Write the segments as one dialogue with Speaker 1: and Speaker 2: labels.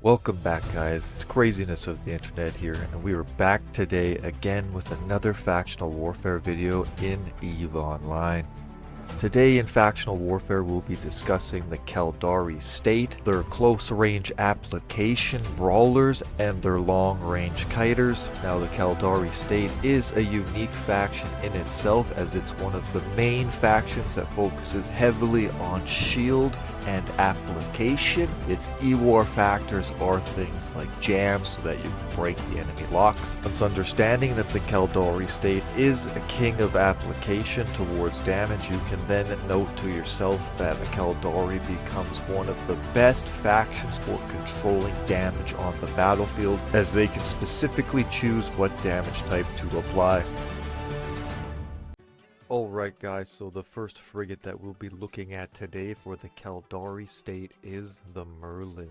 Speaker 1: Welcome back, guys. It's craziness of the internet here, and we are back today again with another factional warfare video in EVE Online. Today in factional warfare we'll be discussing the Caldari state, their close range application brawlers, and their long range kiters. Now the Caldari state is a unique faction in itself, as it's one of the main factions that focuses heavily on shield and application. Its E-war factors are things like jams so that you can break the enemy locks. It's understanding that the Caldari state is a king of application towards damage. You can then note to yourself that the Caldari becomes one of the best factions for controlling damage on the battlefield, as they can specifically choose what damage type to apply. Alright guys, so the first frigate that we'll be looking at today for the Caldari state is the Merlin.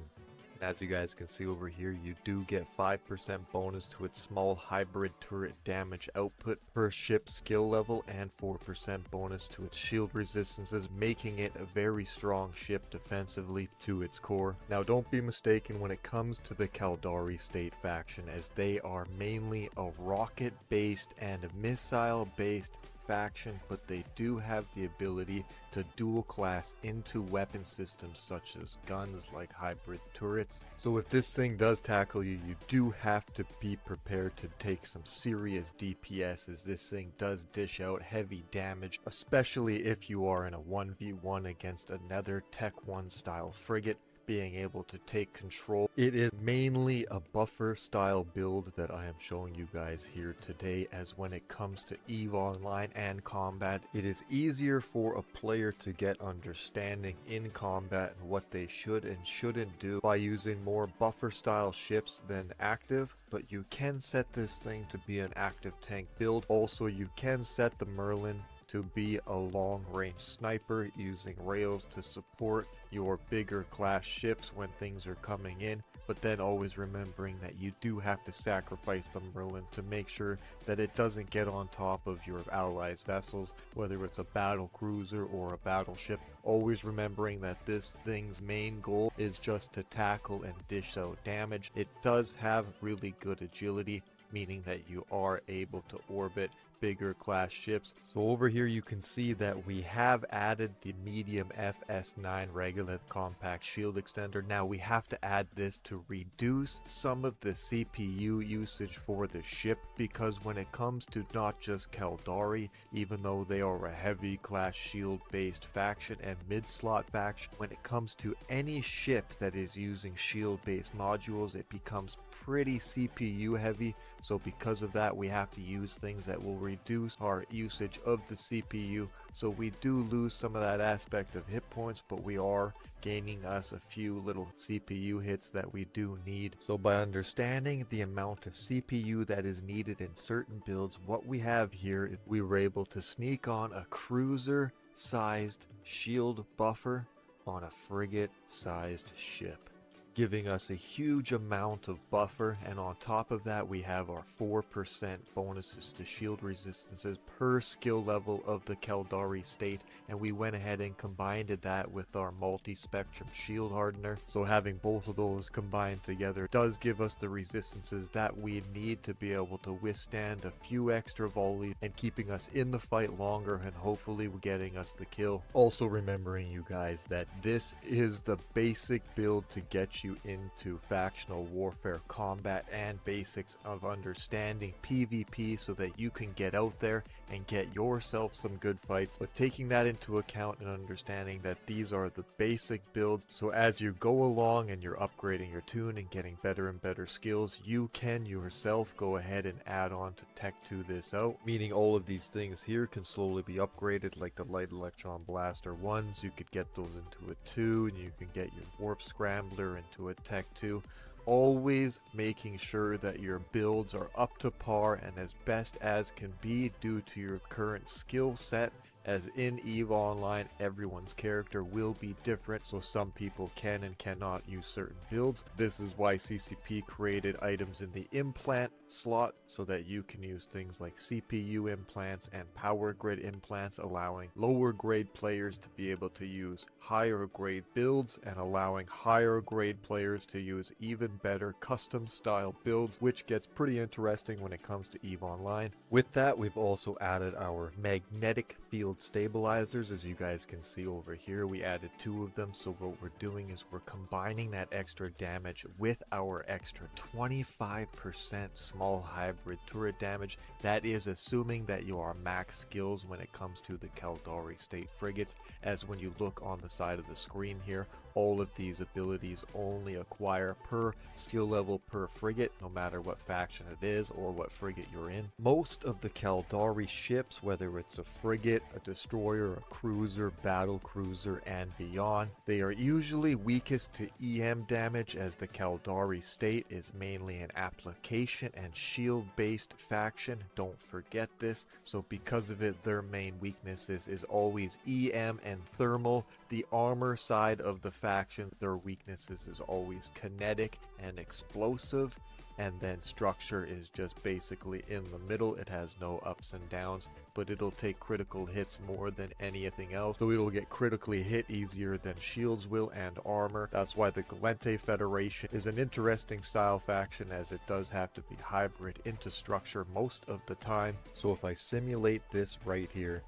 Speaker 1: As you guys can see over here, you do get 5% bonus to its small hybrid turret damage output per ship skill level and 4% bonus to its shield resistances, making it a very strong ship defensively to its core. Now don't be mistaken when it comes to the Caldari state faction, as they are mainly a rocket based and a missile based faction, but they do have the ability to dual class into weapon systems such as guns like hybrid turrets. So if this thing does tackle you, you do have to be prepared to take some serious DPS, as this thing does dish out heavy damage, especially if you are in a 1v1 against another Tech 1 style frigate. Being able to take control. It is mainly a buffer style build that I am showing you guys here today, as when it comes to EVE Online and combat, it is easier for a player to get understanding in combat and what they should and shouldn't do by using more buffer style ships than active. But you can set this thing to be an active tank build. Also, you can set the Merlin to be a long range sniper using rails to support your bigger class ships when things are coming in, but then always remembering that you do have to sacrifice the Merlin to make sure that it doesn't get on top of your allies' vessels, whether it's a battle cruiser or a battleship. Always remembering that this thing's main goal is just to tackle and dish out damage. It does have really good agility, meaning that you are able to orbit bigger class ships. So over here you can see that we have added the medium FS9 regolith compact shield extender. Now we have to add this to reduce some of the CPU usage for the ship, because when it comes to not just Caldari, even though they are a heavy class shield based faction and mid-slot faction, when it comes to any ship that is using shield based modules, it becomes pretty CPU heavy. So because of that, we have to use things that will reduce our usage of the CPU. So we do lose some of that aspect of hit points, but we are gaining us a few little CPU hits that we do need. So by understanding the amount of CPU that is needed in certain builds, what we have here is we were able to sneak on a cruiser sized shield buffer on a frigate sized ship, giving us a huge amount of buffer. And on top of that, we have our 4% bonuses to shield resistances per skill level of the Caldari state, and we went ahead and combined that with our multi-spectrum shield hardener. So having both of those combined together does give us the resistances that we need to be able to withstand a few extra volleys and keeping us in the fight longer, and hopefully getting us the kill. Also remembering, you guys, that this is the basic build to get you into factional warfare combat and basics of understanding PvP, so that you can get out there and get yourself some good fights. But taking that into account and understanding that these are the basic builds, so as you go along and you're upgrading your tune and getting better and better skills, you can yourself go ahead and add on to Tech 2 this out, meaning all of these things here can slowly be upgraded. Like the light electron blaster 1s, you could get those into a 2, and you can get your warp scrambler into a Tech 2. Always making sure that your builds are up to par and as best as can be due to your current skill set as in EVE Online everyone's character will be different, so some people can and cannot use certain builds. This is why CCP created items in the implant slot so that you can use things like CPU implants and power grid implants, allowing lower grade players to be able to use higher grade builds and allowing higher grade players to use even better custom style builds, which gets pretty interesting when it comes to EVE Online. With that, we've also added our magnetic field stabilizers. As you guys can see over here, we added 2 of them. So what we're doing is we're combining that extra damage with our extra 25% small hybrid turret damage. That is assuming that you are max skills when it comes to the Caldari state frigates, as when you look on the side of the screen here, all of these abilities only acquire per skill level per frigate, no matter what faction it is or what frigate you're in. Most of the Caldari ships, whether it's a frigate, a destroyer, a cruiser, battle cruiser, and beyond, they are usually weakest to EM damage, as the Caldari state is mainly an application and shield based faction. Don't forget this. So because of it, their main weaknesses is always EM and thermal. The armor side of the faction, their weaknesses is always kinetic and explosive, and then structure is just basically in the middle. It has no ups and downs, but it'll take critical hits more than anything else, so it'll get critically hit easier than shields will and armor. That's why the Galente Federation is an interesting style faction, as it does have to be hybrid into structure most of the time. So if I simulate this right here,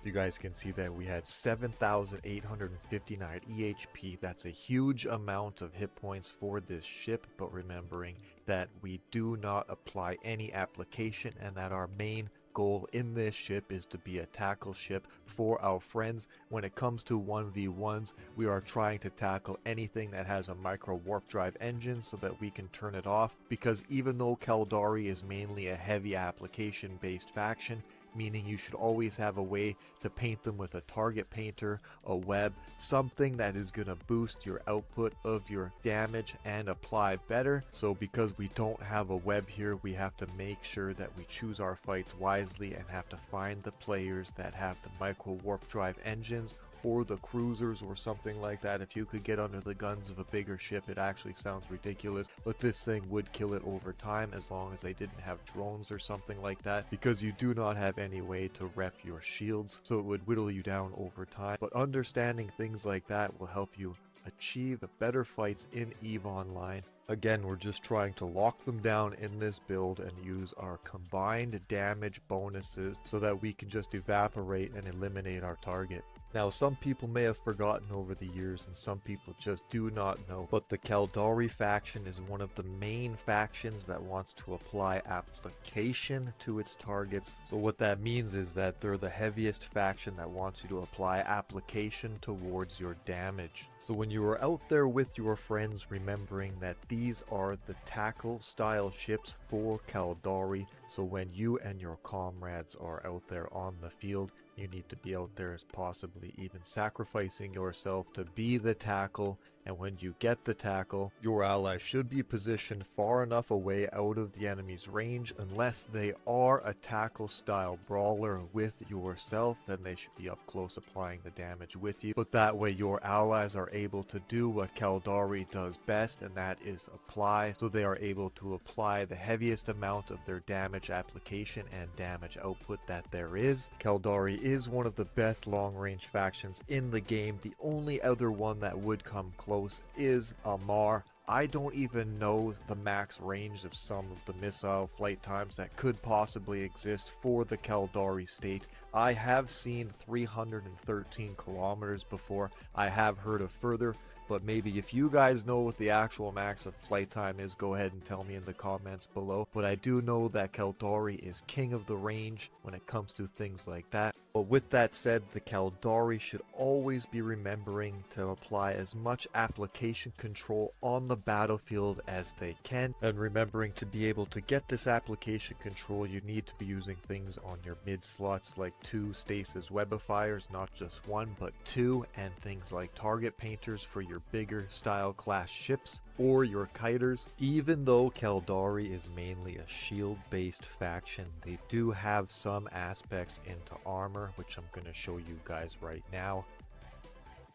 Speaker 1: you guys can see that we had 7,859 EHP. That's a huge amount of hit points for this ship, but remembering that we do not apply any application and that our main goal in this ship is to be a tackle ship for our friends. When it comes to 1v1s, we are trying to tackle anything that has a micro warp drive engine so that we can turn it off, because even though Caldari is mainly a heavy application based faction, meaning you should always have a way to paint them with a target painter, a web, something that is going to boost your output of your damage and apply better. So because we don't have a web here, we have to make sure that we choose our fights wisely and have to find the players that have the micro warp drive engines or the cruisers or something like that. If you could get under the guns of a bigger ship, it actually sounds ridiculous, but this thing would kill it over time as long as they didn't have drones or something like that, because you do not have any way to rep your shields, so it would whittle you down over time. But understanding things like that will help you achieve better fights in EVE Online. Again, we're just trying to lock them down in this build and use our combined damage bonuses so that we can just evaporate and eliminate our target. Now, some people may have forgotten over the years, and some people just do not know, but the Caldari faction is one of the main factions that wants to apply application to its targets. So what that means is that they're the heaviest faction that wants you to apply application towards your damage. So when you are out there with your friends, remembering that these are the tackle style ships for Caldari, so when you and your comrades are out there on the field, you need to be out there as possibly even sacrificing yourself to be the tackle. And when you get the tackle, your ally should be positioned far enough away out of the enemy's range, unless they are a tackle style brawler with yourself, then they should be up close applying the damage with you. But that way your allies are able to do what Caldari does best, and that is apply. So they are able to apply the heaviest amount of their damage application and damage output that there is. Caldari is one of the best long range factions in the game. The only other one that would come close is Amar. I don't even know the max range of some of the missile flight times that could possibly exist for the Caldari state. I have seen 313 kilometers before. I have heard of further, but maybe if you guys know what the actual max of flight time is, go ahead and tell me in the comments below. But I do know that Caldari is king of the range when it comes to things like that. But with that said, the Caldari should always be remembering to apply as much application control on the battlefield as they can. And remembering to be able to get this application control, you need to be using things on your mid slots like 2 stasis webifiers, not just 1 but 2, and things like target painters for your bigger style class ships. or your kiters. Even though Caldari is mainly a shield-based faction, they do have some aspects into armor, which I'm going to show you guys right now.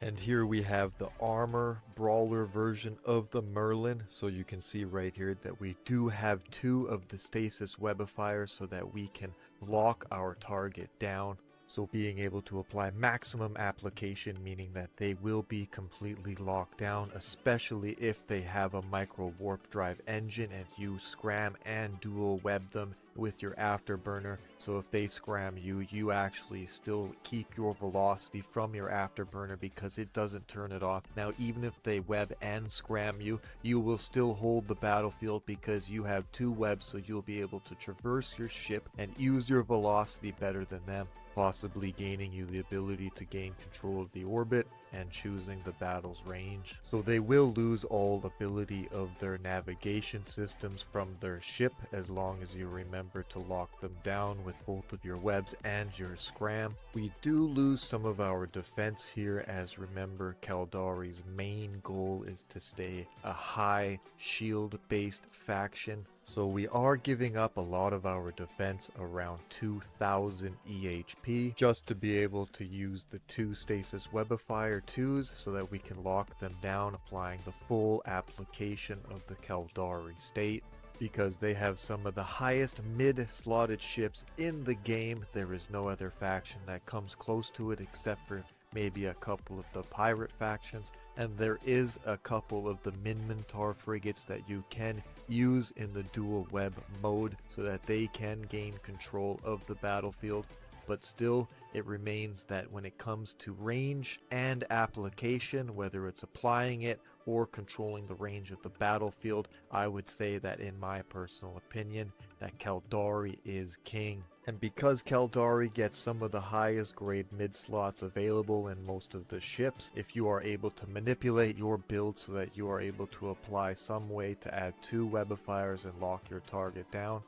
Speaker 1: And here we have the armor brawler version of the Merlin. So you can see right here that we do have 2 of the stasis webifiers so that we can lock our target down. So being able to apply maximum application, meaning that they will be completely locked down, especially if they have a micro warp drive engine and you scram and dual web them with your afterburner. So if they scram you, you actually still keep your velocity from your afterburner because it doesn't turn it off. Now even if they web and scram you, you will still hold the battlefield because you have 2 webs, so you'll be able to traverse your ship and use your velocity better than them, possibly gaining you the ability to gain control of the orbit and choosing the battle's range. So they will lose all ability of their navigation systems from their ship as long as you remember to lock them down with both of your webs and your scram. We do lose some of our defense here, as remember Caldari's main goal is to stay a high shield based faction. So we are giving up a lot of our defense, around 2000 EHP, just to be able to use the 2 stasis webifier 2s so that we can lock them down, applying the full application of the Caldari state. Because they have some of the highest mid-slotted ships in the game, there is no other faction that comes close to it except for maybe a couple of the pirate factions, and there is a couple of the Minmatar frigates that you can use in the dual web mode so that they can gain control of the battlefield. But still, it remains that when it comes to range and application, whether it's applying it or controlling the range of the battlefield, I would say that in my personal opinion, that Caldari is king. And because Caldari gets some of the highest grade mid slots available in most of the ships, if you are able to manipulate your build so that you are able to apply some way to add 2 webifiers and lock your target down,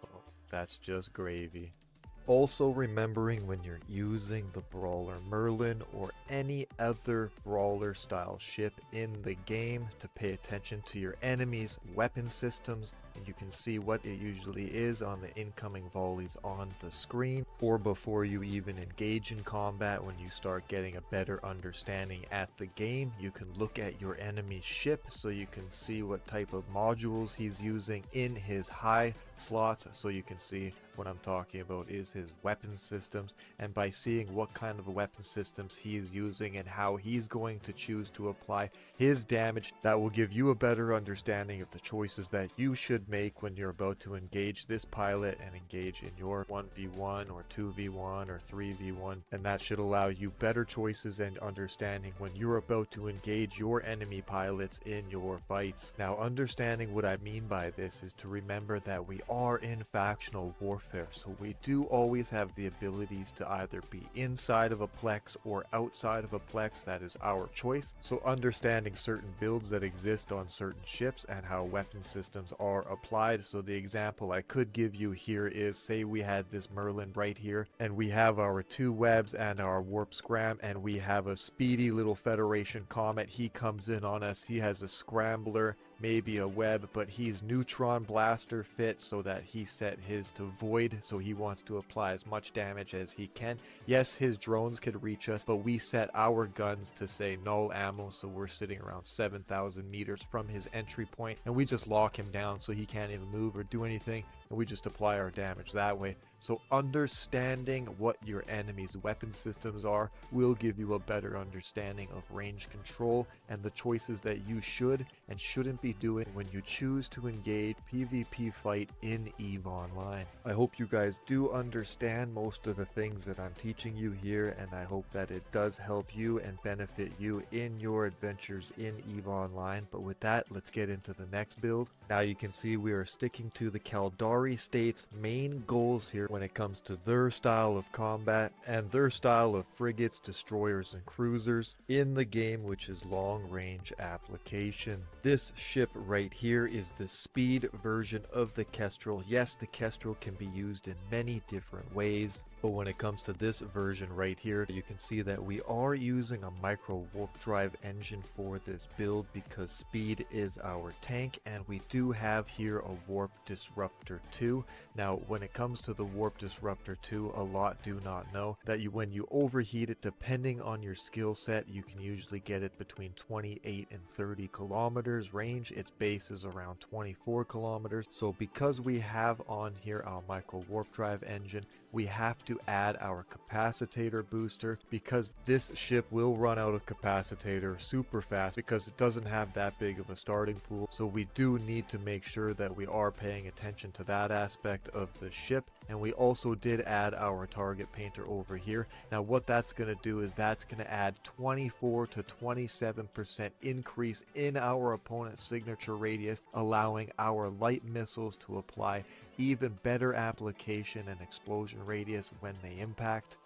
Speaker 1: well, that's just gravy. Also remembering when you're using the Brawler Merlin or any other Brawler style ship in the game to pay attention to your enemy's weapon systems. You can see what it usually is on the incoming volleys on the screen, or before you even engage in combat. When you start getting a better understanding at the game, you can look at your enemy's ship so you can see what type of modules he's using in his high slots, so you can see what I'm talking about is his weapon systems. And by seeing what kind of weapon systems he is using and how he's going to choose to apply his damage, that will give you a better understanding of the choices that you should make when you're about to engage this pilot and engage in your 1v1 or 2v1 or 3v1, and that should allow you better choices and understanding when you're about to engage your enemy pilots in your fights. Now, understanding what I mean by this is to remember that we are in factional warfare, so we do always have the abilities to either be inside of a plex or outside of a plex. That is our choice. So understanding certain builds that exist on certain ships and how weapon systems are applied. So the example I could give you here is, say we had this Merlin right here and we have our 2 webs and our warp scram, and we have a speedy little Federation comet. He comes in on us, he has a scrambler, maybe a web, but he's neutron blaster fit so that he set his to void, so he wants to apply as much damage as he can. Yes, his drones could reach us, but we set our guns to say null ammo, so we're sitting around 7,000 meters from his entry point, and we just lock him down so he can't even move or do anything, and we just apply our damage that way. So understanding what your enemy's weapon systems are will give you a better understanding of range control and the choices that you should and shouldn't be doing when you choose to engage PvP fight in EVE Online. I hope you guys do understand most of the things that I'm teaching you here, and I hope that it does help you and benefit you in your adventures in EVE Online. But with that, let's get into the next build. Now you can see we are sticking to the Caldari state's main goals here when it comes to their style of combat and their style of frigates, destroyers, and cruisers in the game, which is long range application. This ship right here is the speed version of the Kestrel. Yes, the Kestrel can be used in many different ways. But when it comes to this version right here, you can see that we are using a micro warp drive engine for this build because speed is our tank, and we do have here a warp disruptor 2. Now when it comes to the warp disruptor 2, a lot do not know that when you overheat it, depending on your skill set, you can usually get it between 28 and 30 kilometers range. Its base is around 24 kilometers. So because we have on here our micro warp drive engine, we have to add our capacitator booster because this ship will run out of capacitator super fast because it doesn't have that big of a starting pool. So we do need to make sure that we are paying attention to that aspect of the ship. And we also did add our target painter over here. Now what that's going to do is that's going to add 24 to 27% increase in our opponent's signature radius, allowing our light missiles to apply even better application and explosion radius when they impact.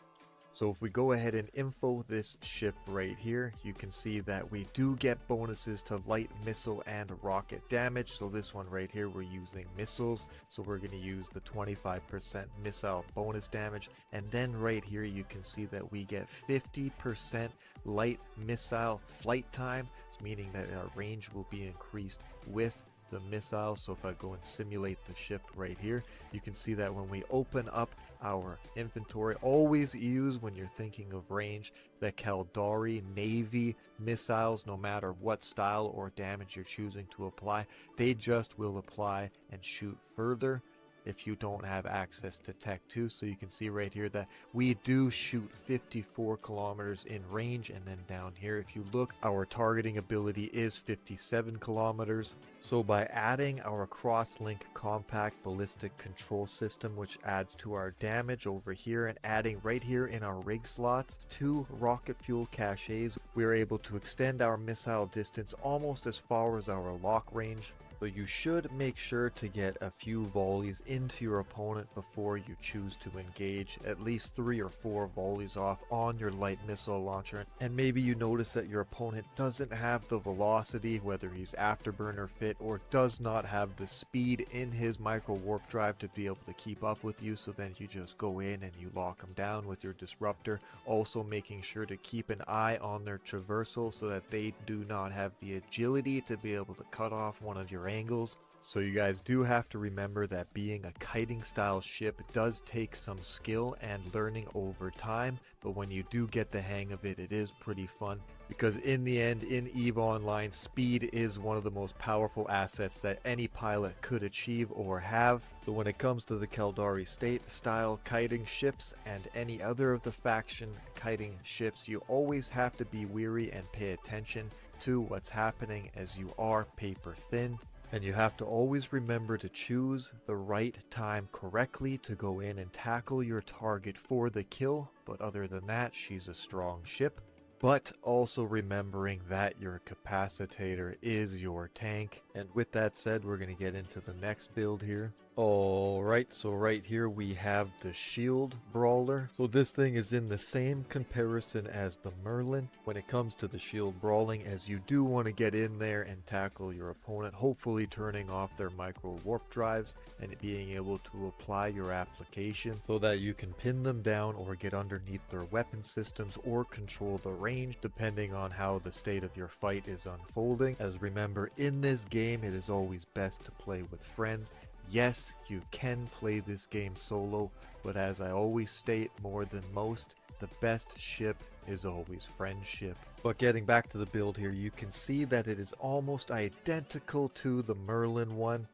Speaker 1: So if we go ahead and info this ship right here, you can see that we do get bonuses to light missile and rocket damage. So this one right here, we're using missiles. So we're going to use the 25% missile bonus damage. And then right here, you can see that we get 50% light missile flight time, meaning that our range will be increased with the missile. So if I go and simulate the ship right here, you can see that when we open up our inventory, always use, when you're thinking of range, the Caldari Navy missiles. No matter what style or damage you're choosing to apply, they just will apply and shoot further if you don't have access to Tech 2. So you can see right here that we do shoot 54 kilometers in range, and then down here if you look, our targeting ability is 57 kilometers. So by adding our cross-link compact ballistic control system, which adds to our damage over here, and adding right here in our rig slots 2 rocket fuel caches, we're able to extend our missile distance almost as far as our lock range. So you should make sure to get a few volleys into your opponent before you choose to engage, at least 3 or 4 volleys off on your light missile launcher. And maybe you notice that your opponent doesn't have the velocity, whether he's afterburner fit or does not have the speed in his micro warp drive to be able to keep up with you. So then you just go in and you lock him down with your disruptor, also making sure to keep an eye on their traversal so that they do not have the agility to be able to cut off one of your angles. So you guys do have to remember that being a kiting style ship does take some skill and learning over time, but when you do get the hang of it, it is pretty fun, because in the end, in EVE Online, speed is one of the most powerful assets that any pilot could achieve or have. So when it comes to the Caldari state style kiting ships and any other of the faction kiting ships, you always have to be wary and pay attention to what's happening, as you are paper thin. And you have to always remember to choose the right time correctly to go in and tackle your target for the kill. But other than that, she's a strong ship. But also remembering that your capacitator is your tank. And with that said, we're going to get into the next build here. Alright, so right here we have the shield brawler. So this thing is in the same comparison as the Merlin when it comes to the shield brawling, as you do want to get in there and tackle your opponent, hopefully turning off their micro warp drives and being able to apply your application so that you can pin them down or get underneath their weapon systems or control the range depending on how the state of your fight is unfolding. As remember, in this game it is always best to play with friends. Yes, you can play this game solo, but as I always state more than most, the best ship is always friendship. But getting back to the build here, you can see that it is almost identical to the Merlin one.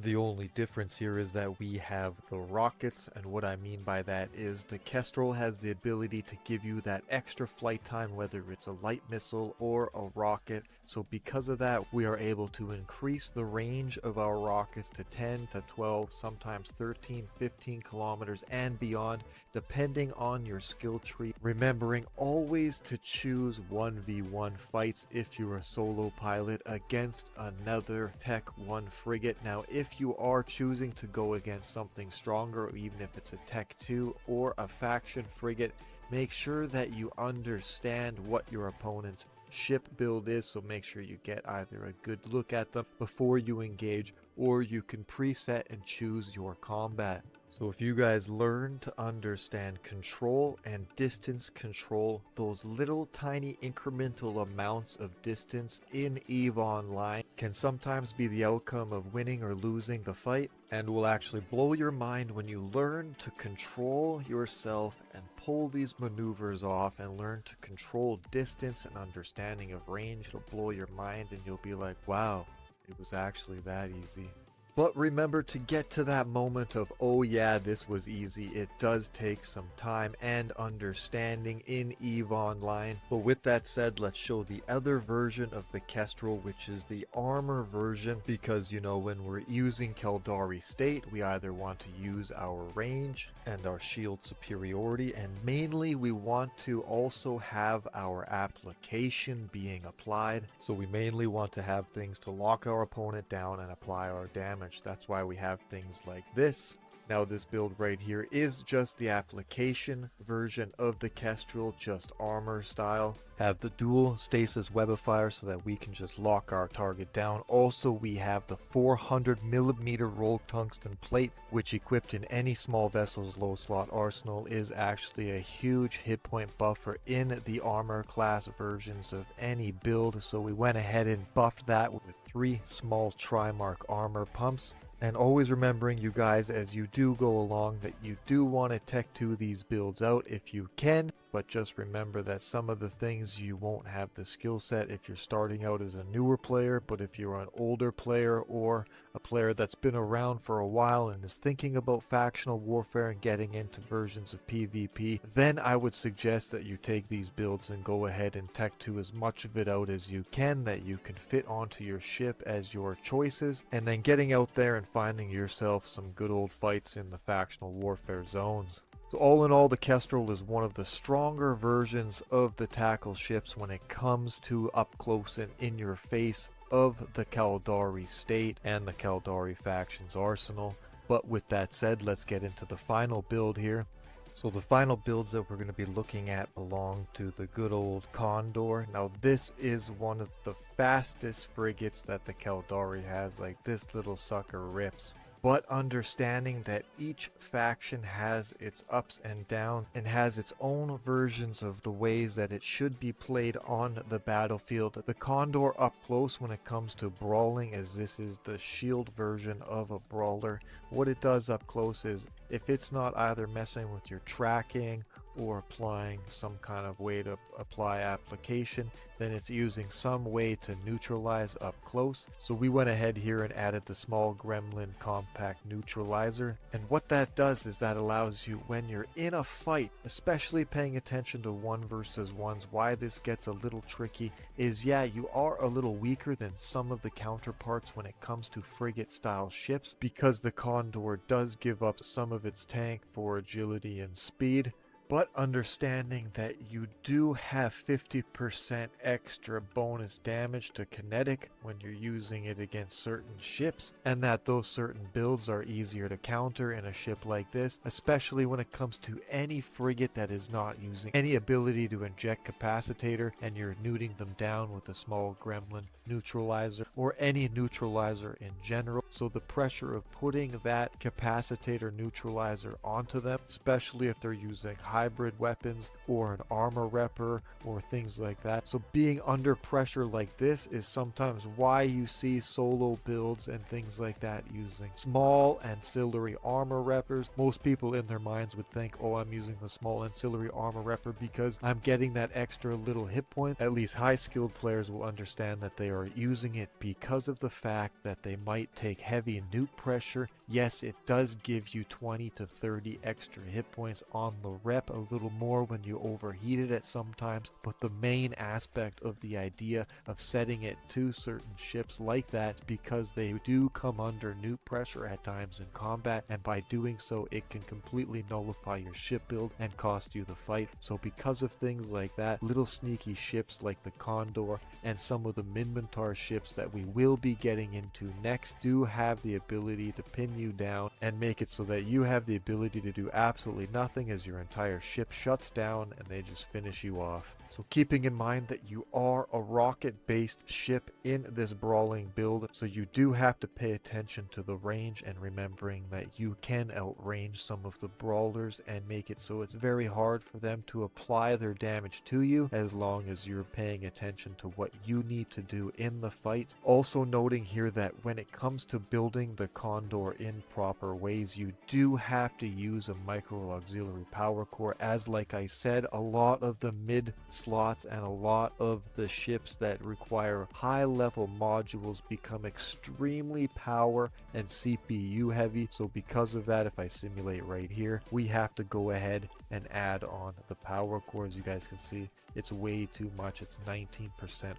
Speaker 1: The only difference here is that we have the rockets, and what I mean by that is the Kestrel has the ability to give you that extra flight time, whether it's a light missile or a rocket. So because of that, we are able to increase the range of our rockets to 10 to 12, sometimes 13, 15 kilometers and beyond, depending on your skill tree. Remembering always to choose 1v1 fights if you're a solo pilot against another Tech 1 frigate. Now, if you are choosing to go against something stronger, even if it's a Tech 2 or a faction frigate, make sure that you understand what your opponent's ship build is, so make sure you get either a good look at them before you engage, or you can preset and choose your combat. So if you guys learn to understand control and distance control, those little tiny incremental amounts of distance in EVE Online can sometimes be the outcome of winning or losing the fight, and will actually blow your mind when you learn to control yourself and pull these maneuvers off and learn to control distance and understanding of range. It'll blow your mind and you'll be like, wow, it was actually that easy. But remember, to get to that moment of, oh yeah, this was easy, it does take some time and understanding in EVE Online. But with that said, let's show the other version of the Kestrel, which is the armor version, because you know, when we're using Caldari state, we either want to use our range and our shield superiority, and mainly we want to also have our application being applied. So we mainly want to have things to lock our opponent down and apply our damage. That's why we have things like this. Now this build right here is just the application version of the Kestrel, just armor style. Have the dual stasis webifier so that we can just lock our target down. Also, we have the 400mm rogue tungsten plate, which equipped in any small vessel's low slot arsenal is actually a huge hit point buffer in the armor class versions of any build. So we went ahead and buffed that with 3 small Trimark armor pumps. And always remembering, you guys, as you do go along, that you do want to tech 2 these builds out if you can, but just remember that some of the things you won't have the skill set if you're starting out as a newer player. But if you're an older player or a player that's been around for a while and is thinking about factional warfare and getting into versions of PvP, then I would suggest that you take these builds and go ahead and tech 2 as much of it out as you can that you can fit onto your ship as your choices, and then getting out there and finding yourself some good old fights in the factional warfare zones. So all in all, the Kestrel is one of the stronger versions of the tackle ships when it comes to up close and in your face of the Caldari state and the Caldari faction's arsenal. But with that said, let's get into the final build here. So the final builds that we're going to be looking at belong to the good old Condor. Now this is one of the fastest frigates that the Caldari has. Like, this little sucker rips. But understanding that each faction has its ups and downs and has its own versions of the ways that it should be played on the battlefield. The Condor up close when it comes to brawling, as this is the shield version of a brawler. What it does up close is, if it's not either messing with your tracking or applying some kind of way to apply application, then it's using some way to neutralize up close. So we went ahead here and added the small gremlin compact neutralizer, and what that does is that allows you, when you're in a fight, especially paying attention to 1 versus 1s, why this gets a little tricky is, yeah, you are a little weaker than some of the counterparts when it comes to frigate style ships, because the Condor does give up some of its tank for agility and speed. But understanding that you do have 50% extra bonus damage to kinetic when you're using it against certain ships, and that those certain builds are easier to counter in a ship like this, especially when it comes to any frigate that is not using any ability to inject capacitator and you're neuting them down with a small gremlin neutralizer or any neutralizer in general. So the pressure of putting that capacitator neutralizer onto them, especially if they're using hybrid weapons or an armor repper or things like that. So being under pressure like this is sometimes why you see solo builds and things like that using small ancillary armor reppers. Most people in their minds would think, oh, I'm using the small ancillary armor repper because I'm getting that extra little hit point. At least high skilled players will understand that they are using it because of the fact that they might take heavy Neut pressure. Yes, it does give you 20 to 30 extra hit points on the rep, a little more when you overheat it at sometimes, but the main aspect of the idea of setting it to certain ships like that, because they do come under Neut pressure at times in combat, and by doing so it can completely nullify your ship build and cost you the fight. So because of things like that, little sneaky ships like the Condor and some of the Minmatar ships that we will be getting into next do have the ability to pin you down and make it so that you have the ability to do absolutely nothing as your entire entire ship shuts down and they just finish you off. So keeping in mind that you are a rocket-based ship in this brawling build, so you do have to pay attention to the range and remembering that you can outrange some of the brawlers and make it so it's very hard for them to apply their damage to you as long as you're paying attention to what you need to do in the fight. Also noting here that when it comes to building the Condor in proper ways, you do have to use a micro auxiliary power core, as like I said, a lot of the mid slots and a lot of the ships that require high level modules become extremely power and CPU heavy. So because of that, if I simulate right here, we have to go ahead and add on the power core. As you guys can see, it's way too much. It's 19%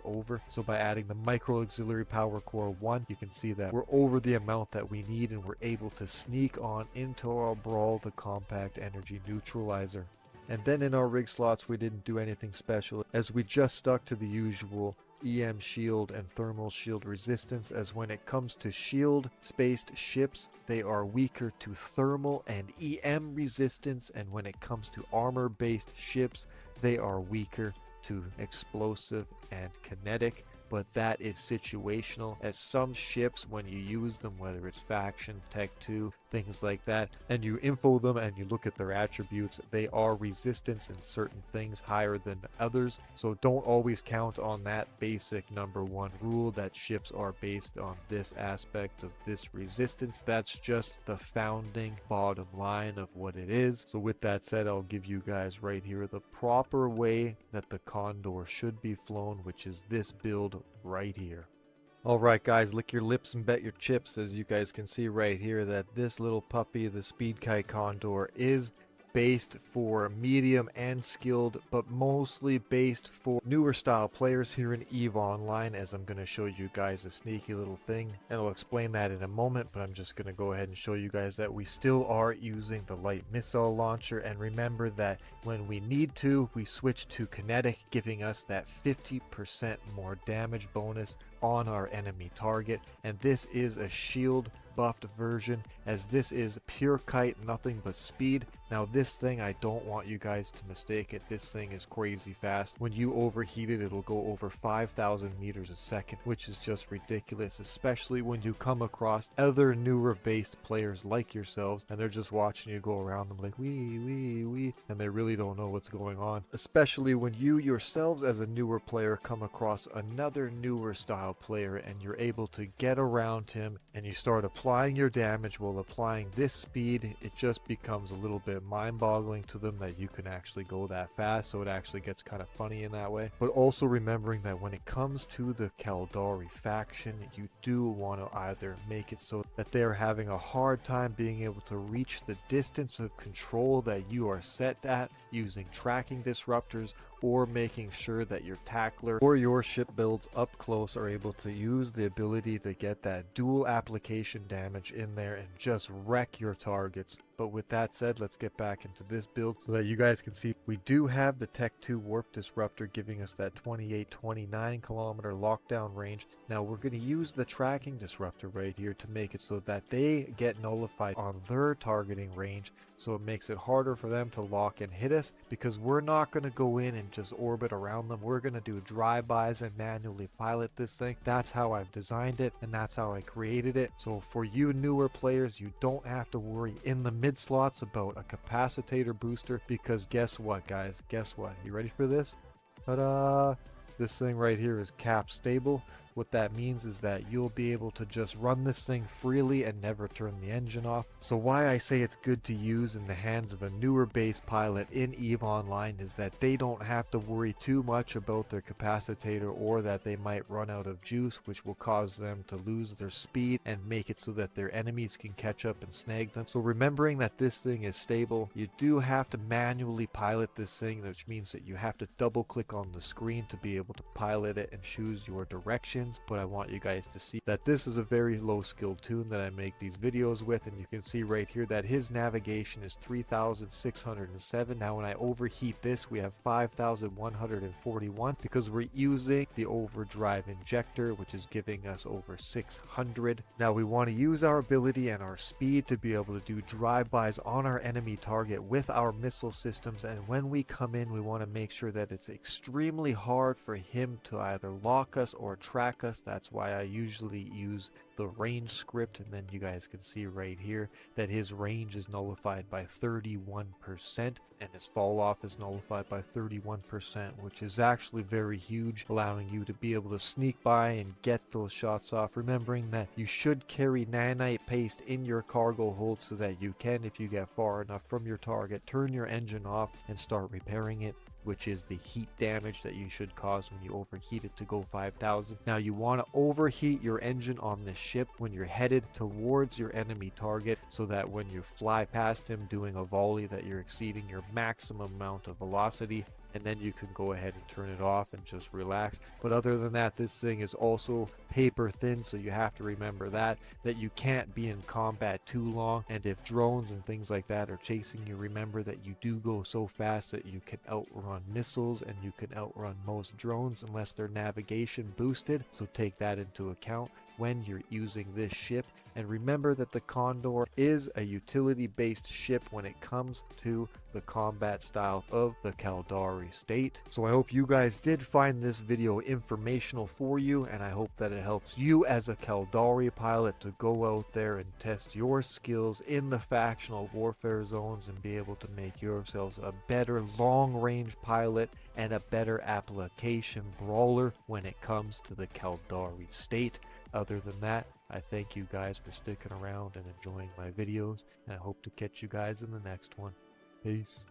Speaker 1: over. So by adding the micro auxiliary power core 1, you can see that we're over the amount that we need, and we're able to sneak on into our brawl the compact energy neutralizer. And then in our rig slots, we didn't do anything special, as we just stuck to the usual EM shield and thermal shield resistance, as when it comes to shield spaced ships, they are weaker to thermal and EM resistance, and when it comes to armor based ships, they are weaker to explosive and kinetic. But that is situational, as some ships, when you use them, whether it's faction, tech 2, things like that, and you info them and you look at their attributes, they are resistance in certain things higher than others. So don't always count on that basic number 1 rule that ships are based on this aspect of this resistance. That's just the founding bottom line of what it is. So with that said, I'll give you guys right here the proper way that the Condor should be flown, which is this build right here. Alright guys, lick your lips and bet your chips, as you guys can see right here that this little puppy, the Speed Kite Condor, is based for medium and skilled, but mostly based for newer style players here in EVE Online, as I'm going to show you guys a sneaky little thing, and I'll explain that in a moment. But I'm just going to go ahead and show you guys that we still are using the light missile launcher, and remember that when we need to, we switch to kinetic, giving us that 50% more damage bonus on our enemy target. And this is a shield buffed version, as this is pure kite, nothing but speed. Now this thing, I don't want you guys to mistake it, this thing is crazy fast. When you overheat it, it'll go over 5,000 meters a second, which is just ridiculous, especially when you come across other newer based players like yourselves, and they're just watching you go around them like wee wee wee, and they really don't know what's going on. Especially when you yourselves as a newer player come across another newer style player, and you're able to get around him and you start applying your damage while applying this speed, it just becomes a little bit mind-boggling to them that you can actually go that fast. So it actually gets kind of funny in that way. But also remembering that when it comes to the Caldari faction, you do want to either make it so that they're having a hard time being able to reach the distance of control that you are set at using tracking disruptors, or making sure that your tackler or your ship builds up close are able to use the ability to get that dual application damage in there and just wreck your targets. But with that said, let's get back into this build so that you guys can see we do have the Tech 2 Warp Disruptor giving us that 28-29 kilometer lockdown range. Now we're going to use the tracking disruptor right here to make it so that they get nullified on their targeting range, so it makes it harder for them to lock and hit us, because we're not going to go in and just orbit around them. We're going to do drive-bys and manually pilot this thing. That's how I've designed it, and that's how I created it. So for you newer players, you don't have to worry in the mid slots about a capacitator booster, because guess what guys, guess what, you ready for this? Ta-da! This thing right here is cap stable. What that means is that you'll be able to just run this thing freely and never turn the engine off. So why I say it's good to use in the hands of a newer base pilot in EVE Online is that they don't have to worry too much about their capacitator, or that they might run out of juice, which will cause them to lose their speed and make it so that their enemies can catch up and snag them. So remembering that this thing is stable, you do have to manually pilot this thing, which means that you have to double click on the screen to be able to pilot it and choose your direction. skins, but I want you guys to see that this is a very low skill toon that I make these videos with, and you can see right here that his navigation is 3,607. Now when I overheat this, we have 5,141 because we're using the overdrive injector, which is giving us over 600. Now we want to use our ability and our speed to be able to do drive-bys on our enemy target with our missile systems, and when we come in, we want to make sure that it's extremely hard for him to either lock us or track us. That's why I usually use the range script, and then you guys can see right here that his range is nullified by 31% and his fall off is nullified by 31%, which is actually very huge, allowing you to be able to sneak by and get those shots off, remembering that you should carry nanite paste in your cargo hold so that you can, if you get far enough from your target, turn your engine off and start repairing it, which is the heat damage that you should cause when you overheat it to go 5,000. Now you want to overheat your engine on this ship when you're headed towards your enemy target, so that when you fly past him doing a volley that you're exceeding your maximum amount of velocity, and then you can go ahead and turn it off and just relax. But other than that, this thing is also paper thin, so you have to remember that you can't be in combat too long, and if drones and things like that are chasing you, remember that you do go so fast that you can outrun missiles and you can outrun most drones unless they're navigation boosted, so take that into account when you're using this ship. And remember that the Condor is a utility-based ship when it comes to the combat style of the Caldari state. So I hope you guys did find this video informational for you, and I hope that it helps you as a Caldari pilot to go out there and test your skills in the factional warfare zones and be able to make yourselves a better long-range pilot and a better application brawler when it comes to the Caldari state. Other than that, I thank you guys for sticking around and enjoying my videos, and I hope to catch you guys in the next one. Peace.